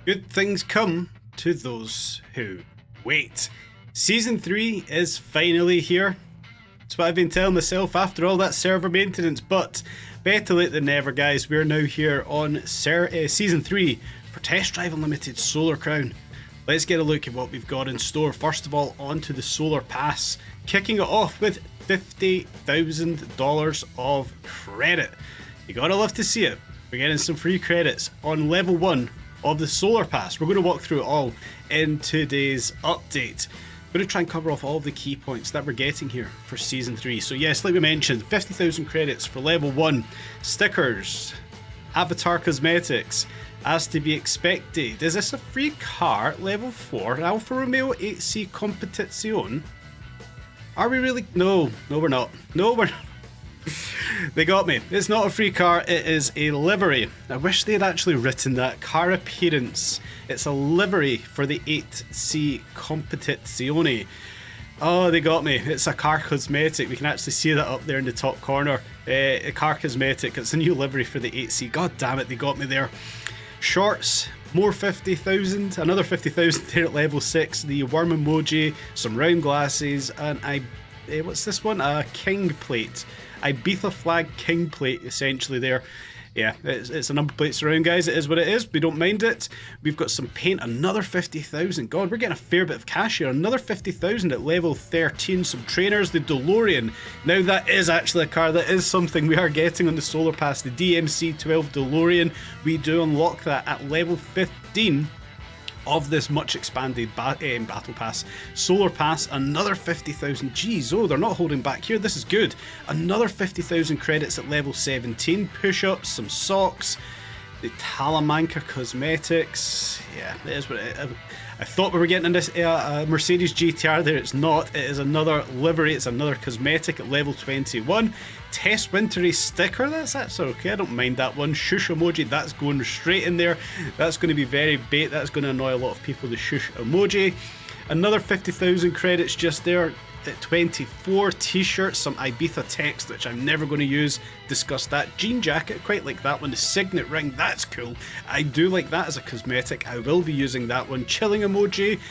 Good things come to those who wait. Season 3 is finally here. That's what I've been telling myself after all that server maintenance, but better late than never, guys. We're now here on Season 3 for Test Drive Unlimited Solar Crown. Let's get a look at what we've got in store. First of all, onto the Solar Pass. Kicking it off with $50,000 of credit. You gotta love to see it. We're getting some free credits on level 1 of the Solar Pass. We're going to walk through it all in today's update. We're going to try and cover off all of the key points that we're getting here for Season 3. So yes, like we mentioned, 50,000 credits for level 1. Stickers, avatar cosmetics, as to be expected. Is this a free car? Level 4, Alfa Romeo 8C Competizione? Are we really? No, we're not. No, we're not. They got me. It's not a free car, it is a livery. I wish they had actually written that. Car appearance. It's a livery for the 8C Competizione. Oh, they got me. It's a car cosmetic. We can actually see that up there in the top corner. A car cosmetic. It's a new livery for the 8C. God damn it, they got me there. Shorts. More 50,000. Another 50,000 there at level 6. The worm emoji. Some round glasses. And what's this one? A king plate. Ibiza flag king plate, essentially there. Yeah, it's a number of plates around, guys. It is what it is. We don't mind it. We've got some paint, another 50,000. God, we're getting a fair bit of cash here. Another 50,000 at level 13. Some trainers, the DeLorean. Now that is actually a car. That is something we are getting on the Solar Pass. The DMC-12 DeLorean. We do unlock that at level 15 of this much expanded Battle Pass. Solar Pass, another 50,000. Jeez, oh, they're not holding back here. This is good. Another 50,000 credits at level 17. Push-ups, some socks, the Talamanca cosmetics. Yeah, it is what it is. I thought we were getting in this Mercedes GTR there. It's not. It is another livery. It's another cosmetic at level 21. Test Wintry sticker. That's okay. I don't mind that one. Shush emoji. That's going straight in there. That's going to be very bait. That's going to annoy a lot of people. The shush emoji. Another 50,000 credits just there. At 24 t-shirts, some Ibiza text, which I'm never going to use. Discuss that. Jean jacket, quite like that one. The signet ring, that's cool. I do like that as a cosmetic. I will be using that one. Chilling emoji.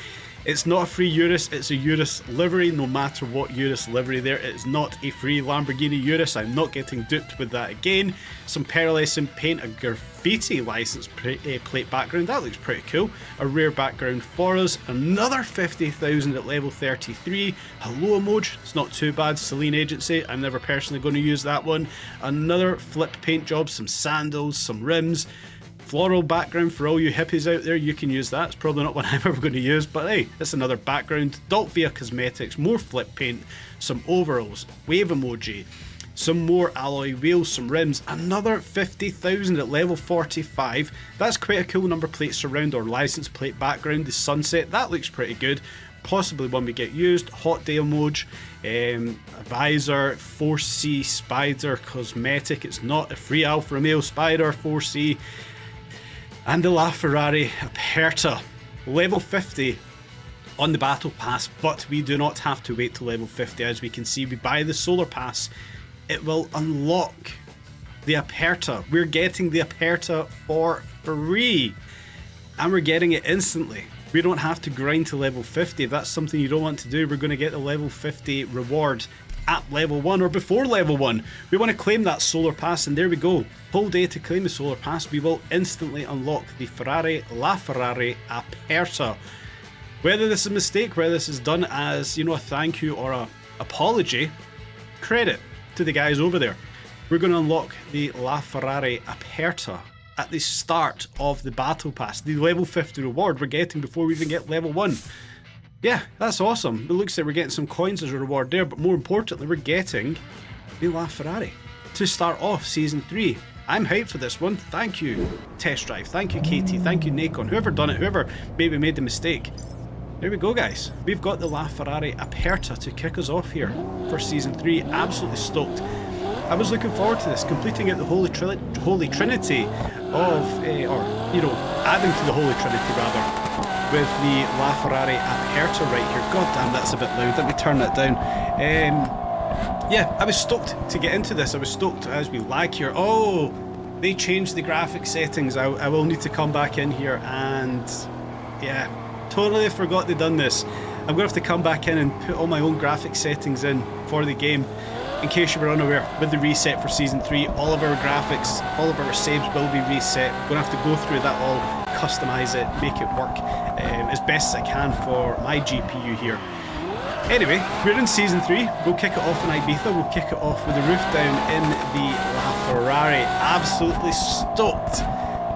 It's not a free Urus, it's a Urus livery, no matter what Urus livery there. It is not a free Lamborghini Urus. I'm not getting duped with that again. Some pearlescent paint, a graffiti license plate background. That looks pretty cool. A rare background for us. Another 50,000 at level 33. Hello emoji. It's not too bad. Celine Agency. I'm never personally going to use that one. Another flip paint job. Some sandals, some rims. Floral background for all you hippies out there, you can use that. It's probably not what I'm ever going to use, but hey, it's another background. Daltvia cosmetics, more flip paint, some overalls, wave emoji, some more alloy wheels, some rims, another 50,000 at level 45. That's quite a cool number plate surround or license plate background. The sunset, that looks pretty good. Possibly one we get used. Hot day emoji, a visor, 4C Spider cosmetic. It's not a free Alfa Romeo Spider 4C. And the LaFerrari Aperta, level 50 on the Battle Pass, but we do not have to wait till level 50. As we can see, we buy the Solar Pass, it will unlock the Aperta. We're getting the Aperta for free, and we're getting it instantly. We don't have to grind to level 50. If that's something you don't want to do, we're going to get the level 50 reward at level 1 or before level 1. We want to claim that Solar Pass, and there we go. Whole day to claim the Solar Pass. We will instantly unlock the LaFerrari Aperta. Whether this is a mistake, whether this is done as, a thank you or a apology, credit to the guys over there. We're going to unlock the LaFerrari Aperta at the start of the Battle Pass. The level 50 reward we're getting before we even get level 1. Yeah, that's awesome. It looks like we're getting some coins as a reward there, but more importantly, we're getting the LaFerrari to start off Season 3. I'm hyped for this one. Thank you, Test Drive. Thank you, KT. Thank you, Nacon. Whoever done it, whoever maybe made the mistake. There we go, guys. We've got the LaFerrari Aperta to kick us off here for Season 3. Absolutely stoked. I was looking forward to this, completing out the Holy Trinity of, adding to the Holy Trinity rather, with the LaFerrari Aperta right here. God damn, that's a bit loud. Let me turn that down. Yeah, I was stoked to get into this. I was stoked as we lag here. Oh, they changed the graphic settings. I will need to come back in here and yeah, totally forgot they'd done this. I'm going to have to come back in and put all my own graphic settings in for the game. In case you were unaware, with the reset for Season 3, all of our graphics, all of our saves will be reset. We're going to have to go through that all, customise it, make it work as best as I can for my GPU here. Anyway, we're in Season 3, we'll kick it off in Ibiza, we'll kick it off with the roof down in the LaFerrari. Absolutely stoked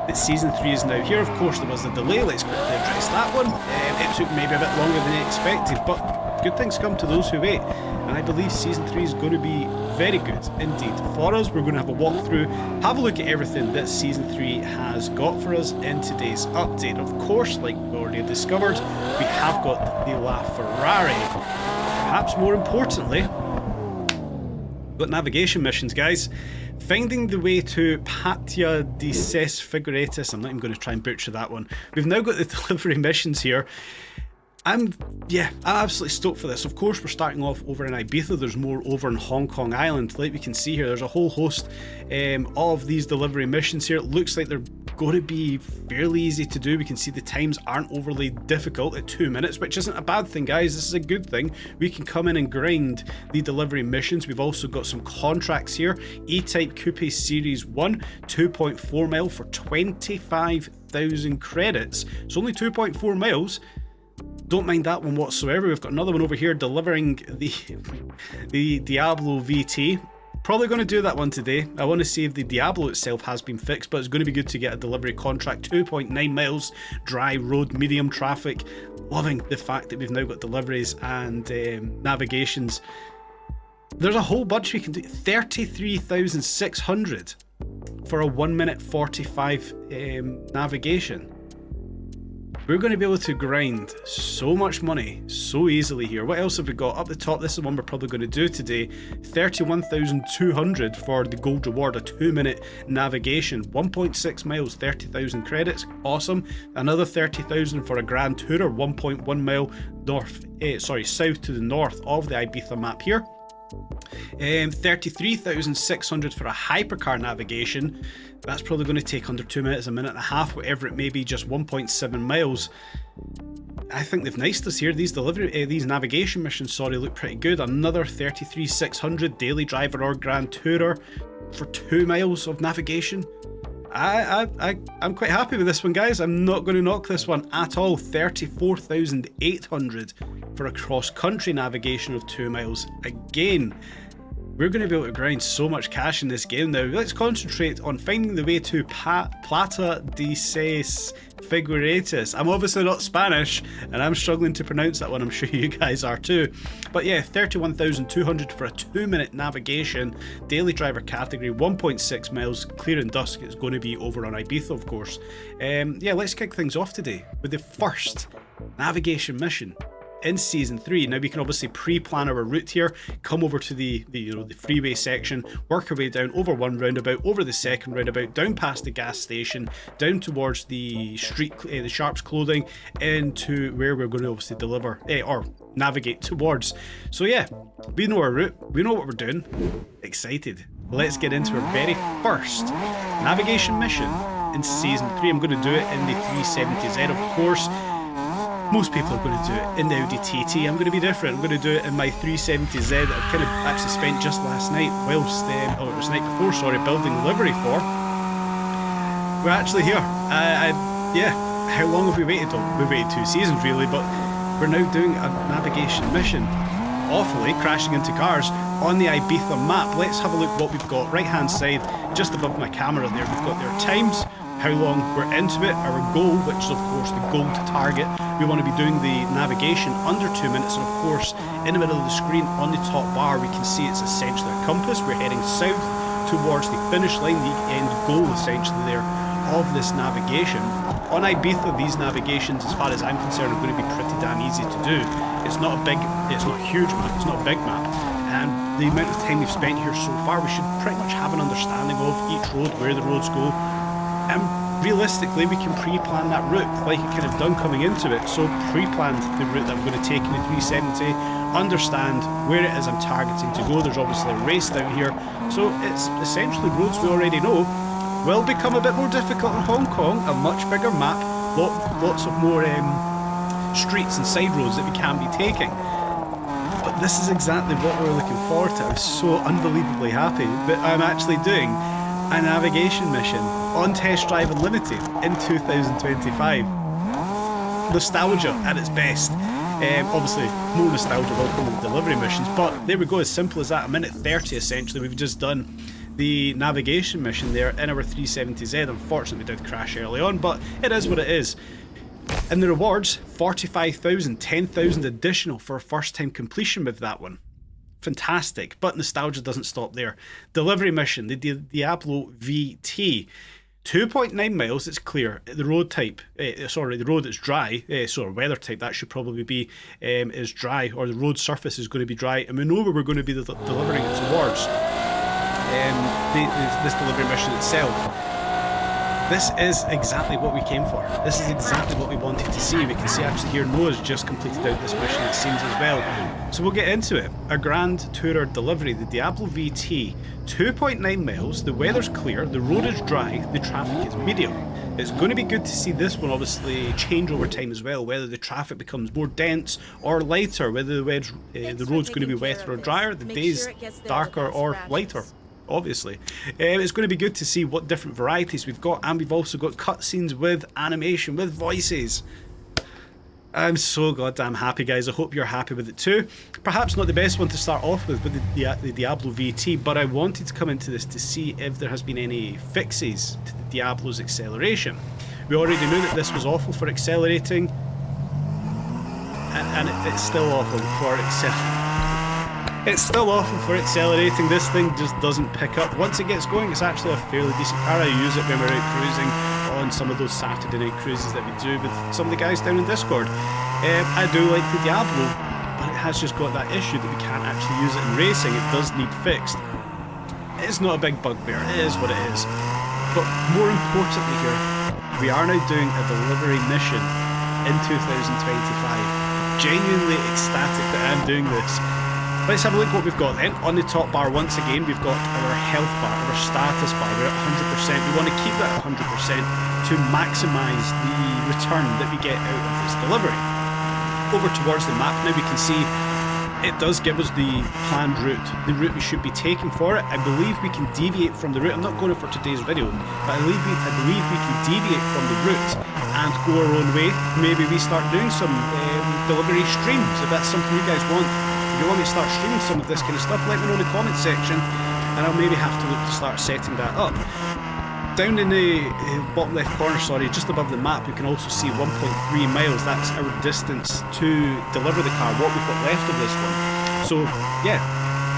that Season 3 is now here. Of course there was a delay, let's quickly address that one. It took maybe a bit longer than expected, but good things come to those who wait. And I believe Season 3 is going to be very good indeed for us. We're going to have a walkthrough, have a look at everything that Season 3 has got for us in today's update. Of course, like we already discovered, we have got the LaFerrari. Perhaps more importantly, we've got navigation missions, guys. Finding the way to Patia di Ses Figuratus. I'm not even going to try and butcher that one. We've now got the delivery missions here. I'm absolutely stoked for this. Of course, we're starting off over in Ibiza. There's more over in Hong Kong Island. Like we can see here, there's a whole host of these delivery missions here. It looks like they're going to be fairly easy to do. We can see the times aren't overly difficult at 2 minutes, which isn't a bad thing, guys. This is a good thing. We can come in and grind the delivery missions. We've also got some contracts here. E-Type Coupe Series 1, 2.4 mile for 25,000 credits. It's only 2.4 miles. Don't mind that one whatsoever. We've got another one over here delivering the Diablo VT. Probably going to do that one today. I want to see if the Diablo itself has been fixed, but it's going to be good to get a delivery contract. 2.9 miles, dry road, medium traffic. Loving the fact that we've now got deliveries and navigations. There's a whole bunch we can do. 33,600 for a 1 minute 45 navigation. We're going to be able to grind so much money so easily here. What else have we got? Up the top, this is the one we're probably going to do today. 31,200 for the gold reward, a 2 minute navigation. 1.6 miles, 30,000 credits. Awesome. Another 30,000 for a grand tourer, 1.1 mile south to the north of the Ibiza map here. 33,600 for a hypercar navigation. That's probably going to take under 2 minutes, a minute and a half, whatever it may be, just 1.7 miles. I think they've niced us here. These these navigation missions, look pretty good. Another 33,600 daily driver or grand tourer for 2 miles of navigation. I'm quite happy with this one, guys. I'm not going to knock this one at all. 34,800 for a cross-country navigation of 2 miles. Again, we're going to be able to grind so much cash in this game now. Let's concentrate on finding the way to Plata di Ses Figuratus. I'm obviously not Spanish, and I'm struggling to pronounce that one. I'm sure you guys are too. But yeah, 31,200 for a 2 minute navigation, daily driver category, 1.6 miles, clear and dusk. It's going to be over on Ibiza, of course. Yeah, let's kick things off today with the first navigation mission in Season 3. Now we can obviously pre-plan our route here, come over to the freeway section, work our way down over one roundabout, over the second roundabout, down past the gas station, down towards the street, the Sharps Clothing, into where we're going to obviously deliver or navigate towards. So yeah, we know our route, we know what we're doing. Excited. Let's get into our very first navigation mission in Season 3. I'm going to do it in the 370Z, of course. Most people are going to do it in the Audi TT. I'm going to be different. I'm going to do it in my 370Z that I've kind of actually spent just last night whilst, it was the night before, building livery for. We're actually here. Yeah, how long have we waited? We've waited 2 seasons really, but we're now doing a navigation mission. Awfully crashing into cars on the Ibiza map. Let's have a look what we've got. Right hand side, just above my camera there, we've got their times, how long we're into it, our goal, which is of course the goal to target. We want to be doing the navigation under 2 minutes, and of course in the middle of the screen on the top bar we can see it's essentially a compass. We're heading south towards the finish line, the end goal essentially there of this navigation. On Ibiza, these navigations, as far as I'm concerned, are going to be pretty damn easy to do. It's not a huge map, it's not a big map, and the amount of time we've spent here so far, we should pretty much have an understanding of each road, where the roads go. Realistically, we can pre-plan that route like it kind of done coming into it. So pre-planned the route that I'm going to take in the 370, understand where it is I'm targeting to go. There's obviously a race down here, so it's essentially roads we already know. will become a bit more difficult in Hong Kong, a much bigger map, lots of more streets and side roads that we can be taking. But this is exactly what we're looking forward to. I'm so unbelievably happy that I'm actually doing a navigation mission on Test Drive Unlimited in 2025. Nostalgia at its best. Obviously, more nostalgia will come with delivery missions, but there we go, as simple as that. A minute 30 essentially, we've just done the navigation mission there in our 370Z. Unfortunately, we did crash early on, but it is what it is. And the rewards, 45,000, 10,000 additional for a first time completion with that one. Fantastic, but nostalgia doesn't stop there. Delivery mission, the Diablo VT. 2.9 miles, it's clear. The road type, the road is dry, weather type, that should probably be, is dry, or the road surface is going to be dry, and we know where we're going to be delivering it towards. This delivery mission itself. This is exactly what we came for. This is exactly what we wanted to see. We can see actually here Noah's just completed out this mission, it seems, as well. So we'll get into it. A grand tourer delivery, the Diablo VT. 2.9 miles, the weather's clear, the road is dry, the traffic is medium. It's going to be good to see this one obviously change over time as well, whether the traffic becomes more dense or lighter, whether the road's going to be wetter or drier, the day's darker or lighter. Obviously. It's going to be good to see what different varieties we've got, and we've also got cutscenes with animation, with voices. I'm so goddamn happy, guys. I hope you're happy with it too. Perhaps not the best one to start off with the Diablo VT, but I wanted to come into this to see if there has been any fixes to the Diablo's acceleration. We already knew that this was awful for accelerating, and it's still awful for accelerating. It's still awful for accelerating. This thing just doesn't pick up. Once it gets going, it's actually a fairly decent car. I use it when we're out cruising on some of those Saturday night cruises that we do with some of the guys down in Discord. I do like the Diablo, but it has just got that issue that we can't actually use it in racing. It does need fixed. It's not a big bugbear. It is what it is. But more importantly here, we are now doing a delivery mission in 2025. Genuinely ecstatic that I'm doing this. Let's have a look what we've got then. On the top bar, once again, we've got our health bar, our status bar. We're at 100%. We want to keep that at 100% to maximise the return that we get out of this delivery. Over towards the map now, we can see it does give us the planned route, the route we should be taking for it. I believe we can deviate from the route. I'm not going for today's video, but I believe we can deviate from the route and go our own way. Maybe we start doing some delivery streams, if that's something you guys want. If you want me to start streaming some of this kind of stuff, let me know in the comments section, and I'll maybe have to look to start setting that up. Down in the bottom left corner, just above the map, you can also see 1.3 miles. That's our distance to deliver the car, what we've got left of this one. So yeah,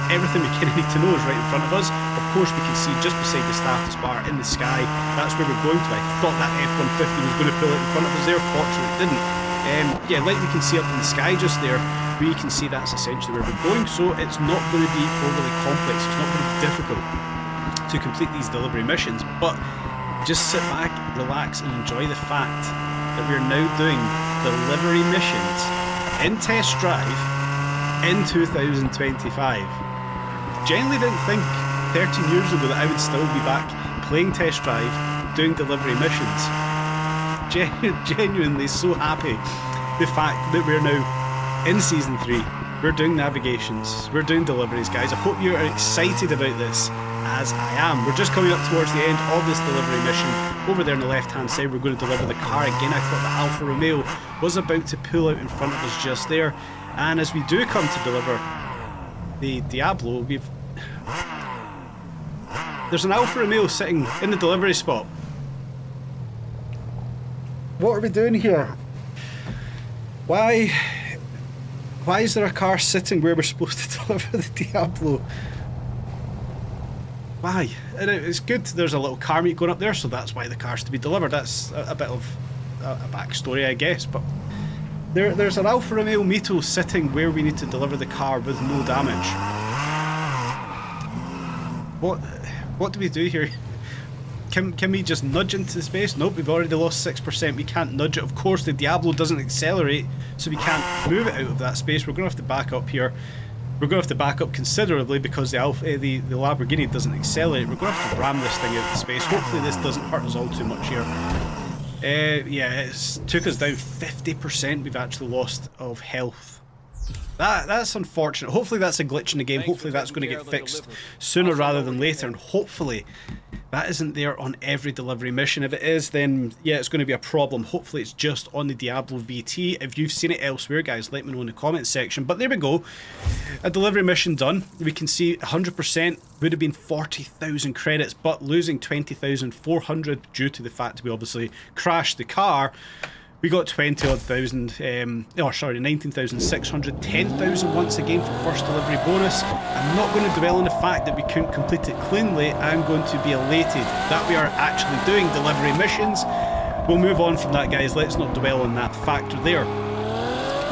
everything we kind of need to know is right in front of us. Of course, we can see just beside the status bar in the sky, that's where we're going to. I thought that F-150 was going to pull it in front of us there, fortunately it didn't. Yeah, like we can see up in the sky just there, we can see that's essentially where we're going, so it's not going to be overly complex, it's not going to be difficult to complete these delivery missions, but just sit back, relax and enjoy the fact that we're now doing delivery missions in Test Drive in 2025. Genuinely didn't think 13 years ago that I would still be back playing Test Drive, doing delivery missions. Genuinely so happy the fact that we're now in Season 3, we're doing navigations, we're doing deliveries, guys. I hope you are excited about this, as I am. We're just coming up towards the end of this delivery mission. Over there on the left hand side, we're going to deliver the car again. I thought the Alfa Romeo was about to pull out in front of us just there, and as we do come to deliver the Diablo, there's an Alfa Romeo sitting in the delivery spot. What are we doing here? Why is there a car sitting where we're supposed to deliver the Diablo? Why? And it's good there's a little car meet going up there, so that's why the car's to be delivered. That's a bit of a backstory, I guess, but there's an Alfa Romeo Mito sitting where we need to deliver the car with no damage. What do we do here? Can we just nudge into the space? Nope, we've already lost 6%. We can't nudge it. Of course, the Diablo doesn't accelerate, so we can't move it out of that space. We're going to have to back up here. We're going to have to back up considerably because the Lamborghini doesn't accelerate. We're going to have to ram this thing out of space. Hopefully this doesn't hurt us all too much here. Yeah, it took us down 50%. We've actually lost of health. That's unfortunate. Hopefully that's a glitch in the game. Hopefully that's going to get fixed sooner rather than later, and hopefully that isn't there on every delivery mission. If it is, then yeah, it's going to be a problem. Hopefully it's just on the Diablo VT. If you've seen it elsewhere, guys, let me know in the comments section. But there we go, a delivery mission done. We can see 100% would have been 40,000 credits, but losing 20,400 due to the fact we obviously crashed the car. We got 20,000 odd, 19,600, 10,000 once again for first delivery bonus. I'm not going to dwell on the fact that we couldn't complete it cleanly. I'm going to be elated that we are actually doing delivery missions. We'll move on from that, guys. Let's not dwell on that factor there.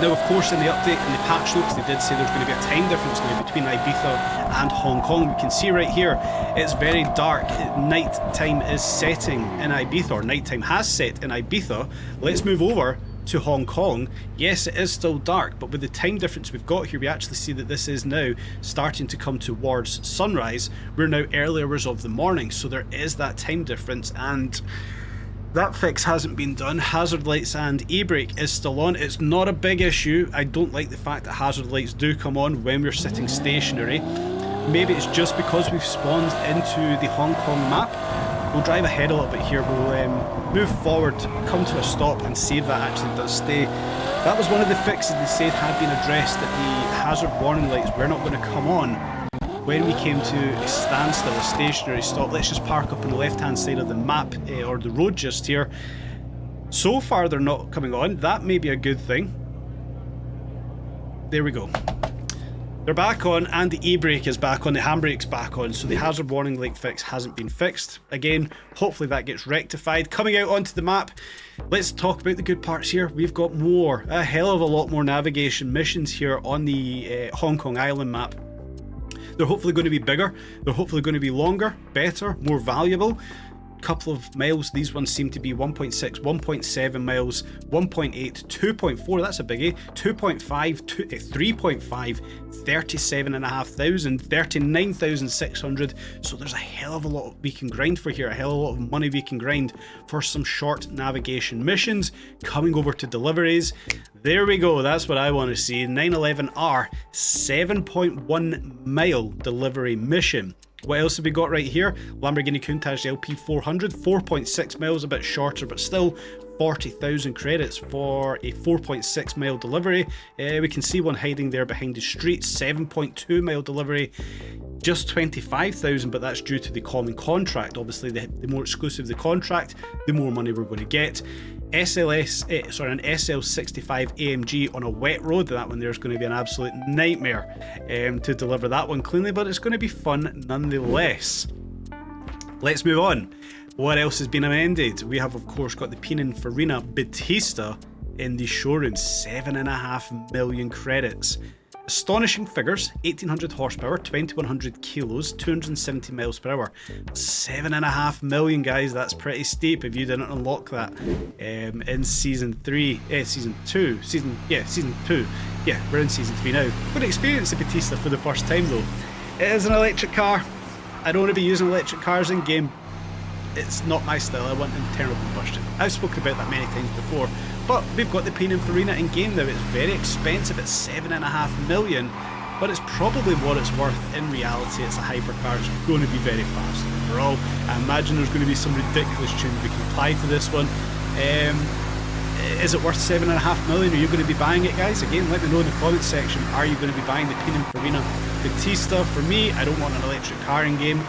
Now, of course, in the update, in the patch notes, they did say there's going to be a time difference now between Ibiza and Hong Kong. We can see right here, it's very dark. Night time is setting in Ibiza, or night time has set in Ibiza. Let's move over to Hong Kong. Yes, it is still dark, but with the time difference we've got here, we actually see that this is now starting to come towards sunrise. We're now early hours of the morning, so there is that time difference, and that fix hasn't been done. Hazard lights and e-brake is still on. It's not a big issue. I don't like the fact that hazard lights do come on when we're sitting stationary. Maybe it's just because we've spawned into the Hong Kong map. We'll drive ahead a little bit here. We'll move forward, come to a stop, and see if that actually does stay. That was one of the fixes they said had been addressed, that the hazard warning lights were not going to come on when we came to a standstill, a stationary stop. Let's just park up on the left hand side of the map, or the road just here. So far they're not coming on. That may be a good thing. There we go. They're back on, and the e-brake is back on, the handbrake's back on, so the hazard warning light fix hasn't been fixed. Again, hopefully that gets rectified. Coming out onto the map, let's talk about the good parts here. We've got a hell of a lot more navigation missions here on the Hong Kong Island map. They're hopefully going to be bigger, they're hopefully going to be longer, better, more valuable. Couple of miles, these ones seem to be 1.6, 1.7 miles, 1.8, 2.4, that's a biggie, 2.5, 3.5, 37,500, 39,600. So there's a hell of a lot we can grind for here, a hell of a lot of money we can grind for some short navigation missions. Coming over to deliveries, there we go, that's what I want to see. 911R 7.1 mile delivery mission. What else have we got right here? Lamborghini Countach LP 400, 4.6 miles, a bit shorter, but still 40,000 credits for a 4.6 mile delivery. We can see one hiding there behind the street, 7.2 mile delivery, just 25,000, but that's due to the common contract. Obviously, the more exclusive the contract, the more money we're going to get. An SL65 AMG on a wet road. That one there's going to be an absolute nightmare to deliver that one cleanly, but it's going to be fun nonetheless. Let's move on. What else has been amended? We have, of course, got the Pininfarina Battista in the showroom. 7.5 million credits. Astonishing figures: 1800 horsepower, 2100 kilos, 270 miles per hour. 7.5 million, guys. That's pretty steep if you didn't unlock that in season 2. Yeah, we're in season 3 now. We're going to experience the Battista for the first time though. It is an electric car. I don't want to be using electric cars in game. It's not my style. I want internal combustion. I've spoken about that many times before, but we've got the Pininfarina in game now. It's very expensive at 7.5 million, but it's probably what it's worth. In reality, it's a hypercar. It's going to be very fast overall. I imagine there's going to be some ridiculous tunes we can apply to this one. Is it worth 7.5 million? Are you going to be buying it, guys? Again, let me know in the comments section. Are you going to be buying the Pininfarina Battista? For me, I don't want an electric car in game.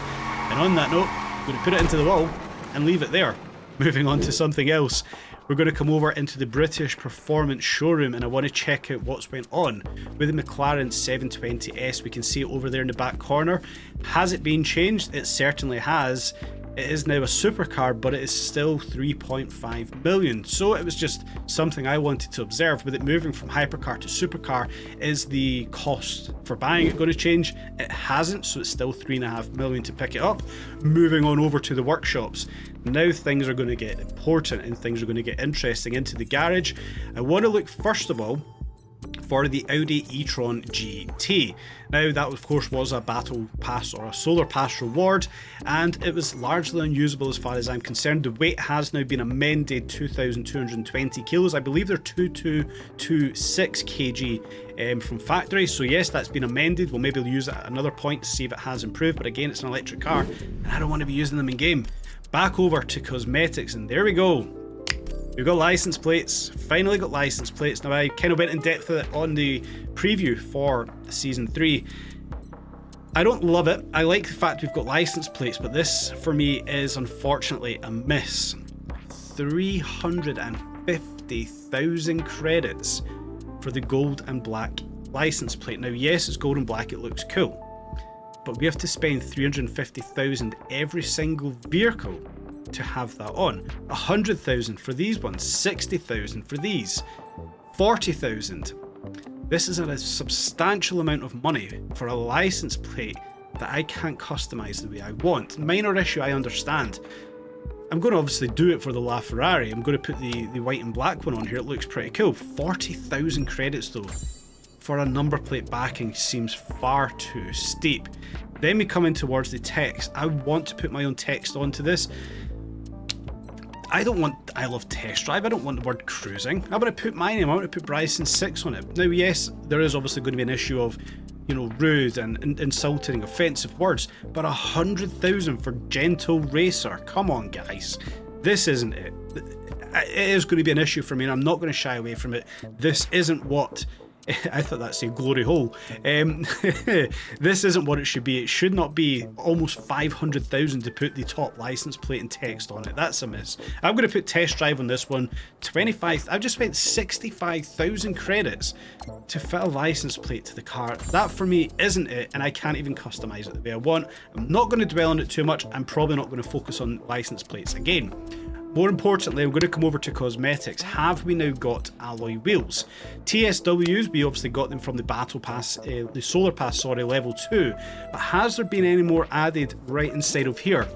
And on that note, I'm going to put it into the wall and leave it there. Moving on to something else, we're going to come over into the British Performance Showroom, and I want to check out what's went on with the McLaren 720S. We can see it over there in the back corner. Has it been changed? It certainly has. It is now a supercar, but it is still 3.5 million. So it was just something I wanted to observe. With it moving from hypercar to supercar, is the cost for buying it going to change? It hasn't, so it's still 3.5 million to pick it up. Moving on over to the workshops. Now things are going to get important and things are going to get interesting into the garage. I want to look first of all for the Audi e-tron GT. Now that of course was a battle pass or a solar pass reward, and it was largely unusable as far as I'm concerned. The weight has now been amended, 2,220 kilos. I believe they're 2,226 kg from factory, so yes, that's been amended. We'll maybe use it at another point to see if it has improved, but again, it's an electric car and I don't want to be using them in game. Back over to cosmetics, and there we go. We've got license plates, finally got license plates. Now I kind of went in depth with it on the preview for Season 3. I don't love it. I like the fact we've got license plates, but this for me is unfortunately a miss. 350,000 credits for the gold and black license plate. Now yes, it's gold and black, it looks cool, but we have to spend 350,000 every single vehicle to have that on. 100,000 for these ones, 60,000 for these, 40,000. This is a substantial amount of money for a license plate that I can't customize the way I want. Minor issue, I understand. I'm going to obviously do it for the LaFerrari. I'm going to put the white and black one on here. It looks pretty cool. 40,000 credits though for a number plate backing seems far too steep. Then we come in towards the text. I want to put my own text onto this. I don't want I love test drive. I don't want the word cruising. I want to put my name. I want to put Bryson 6 on it. Now yes, there is obviously going to be an issue of, you know, rude and insulting, offensive words, but 100,000 for gentle racer. Come on guys, this isn't it. It is going to be an issue for me, and I'm not going to shy away from it. This isn't what I thought that said glory hole. This isn't what it should be. It should not be almost 500,000 to put the top license plate and text on it. That's a miss. I'm going to put test drive on this one. 25. I've just spent 65,000 credits to fit a license plate to the car. That for me isn't it, and I can't even customize it the way I want. I'm not going to dwell on it too much. I'm probably not going to focus on license plates again. More importantly, I'm going to come over to cosmetics. Have we now got alloy wheels? TSWs, we obviously got them from the battle pass, the solar pass, sorry, level 2. But has there been any more added right inside of here?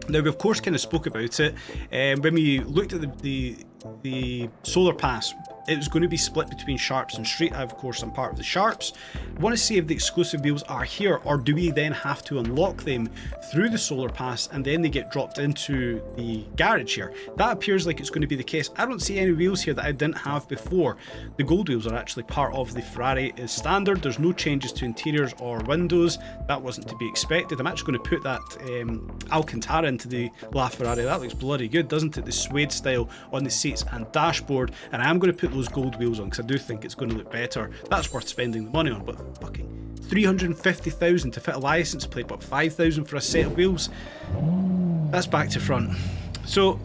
Now, we of course kind of spoke about it when we looked at the solar pass. It was going to be split between Sharps and Street. Of course, I'm part of the Sharps. I want to see if the exclusive wheels are here, or do we then have to unlock them through the solar pass and then they get dropped into the garage here? That appears like it's going to be the case. I don't see any wheels here that I didn't have before. The gold wheels are actually part of the Ferrari standard. There's no changes to interiors or windows. That wasn't to be expected. I'm actually going to put that Alcantara into the LaFerrari. That looks bloody good, doesn't it? The suede style on the seats and dashboard. And I am going to put those gold wheels on because I do think it's going to look better. That's worth spending the money on, but fucking 350,000 to fit a license plate, but 5,000 for a set of wheels. That's back to front. So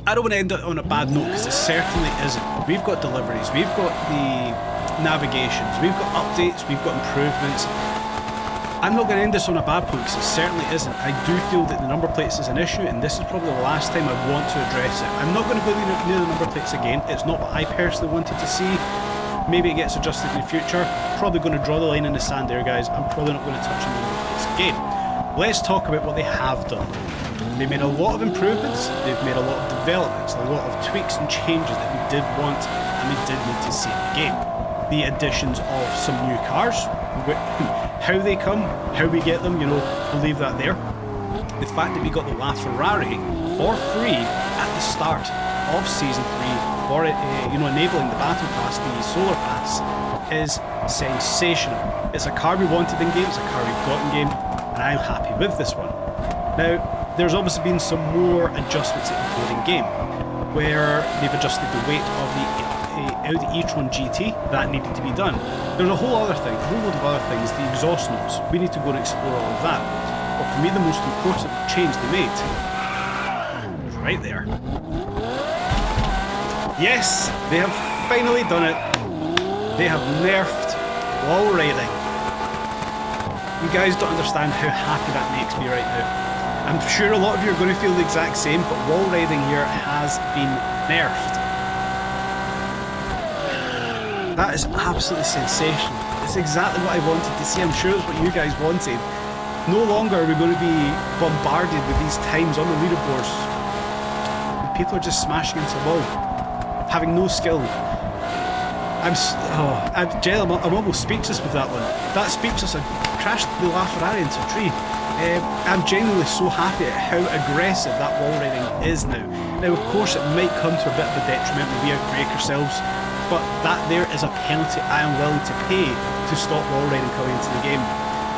I don't want to end it on a bad note because it certainly isn't. We've got deliveries, we've got the navigations, we've got updates, we've got improvements. I'm not going to end this on a bad point because it certainly isn't. I do feel that the number plates is an issue, and this is probably the last time I want to address it. I'm not going to go near the number plates again. It's not what I personally wanted to see. Maybe it gets adjusted in the future. Probably going to draw the line in the sand there, guys. I'm probably not going to touch on the number plates again. Let's talk about what they have done. They made a lot of improvements. They've made a lot of developments, a lot of tweaks and changes that we did want and we did need to see in the game. The additions of some new cars, how they come, how we get them, you know, we'll leave that there. The fact that we got the LaFerrari for free at the start of Season 3 for it, you know, enabling the Battle Pass, the Solar Pass, is sensational. It's a car we wanted in game, it's a car we've got in game, and I'm happy with this one. Now, there's obviously been some more adjustments that we've got in game, where they've adjusted the weight of the Audi e-tron GT. That needed to be done. There's a whole other thing, a whole load of other things, the exhaust notes. We need to go and explore all of that. But for me, the most important change they made was right there. Yes, they have finally done it. They have nerfed wall riding. You guys don't understand how happy that makes me right now. I'm sure a lot of you are going to feel the exact same, but wall riding here has been nerfed. That is absolutely sensational. It's exactly what I wanted to see. I'm sure it's what you guys wanted. No longer are we going to be bombarded with these times on the leaderboards. People are just smashing into the wall, having no skill. I'm almost speechless with that one. That speechless, I crashed the LaFerrari into a tree. I'm genuinely so happy at how aggressive that wall riding is now. Now, of course, it might come to a bit of a detriment when we outbreak ourselves, but that there is a penalty I am willing to pay to stop wall riding coming into the game.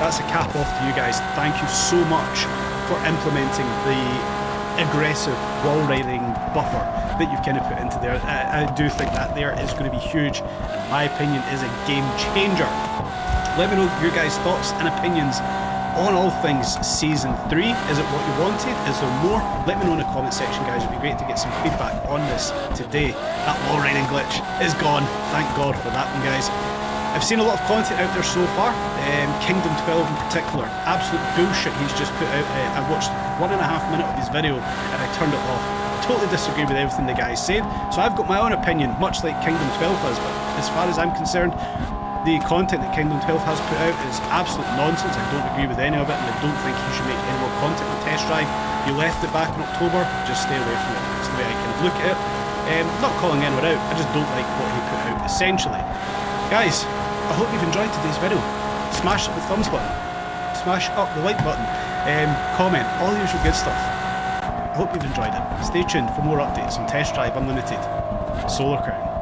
That's a cap off to you guys. Thank you so much for implementing the aggressive wall riding buffer that you've kind of put into there. I do think that there is going to be huge. In my opinion, is a game changer. Let me know your guys' thoughts and opinions on all things Season 3. Is it what you wanted? Is there more? Let me know in the comment section, guys. It'd be great to get some feedback on this today. That wall riding glitch is gone. Thank God for that one, guys. I've seen a lot of content out there so far. Kingdom 12 in particular. Absolute bullshit he's just put out. I watched 1.5 minutes of his video and I turned it off. Totally disagree with everything the guy's saying. So I've got my own opinion, much like Kingdom 12 has, but as far as I'm concerned, the content that Kingdom 12 has put out is absolute nonsense. I don't agree with any of it, and I don't think he should make any more content on Test Drive. You left it back in October, just stay away from it. That's the way I kind of look at it. I'm not calling anyone out, I just don't like what he put out, essentially. Guys, I hope you've enjoyed today's video. Smash up the thumbs button, smash up the like button, comment, all the usual good stuff. I hope you've enjoyed it. Stay tuned for more updates on Test Drive Unlimited Solar Crown.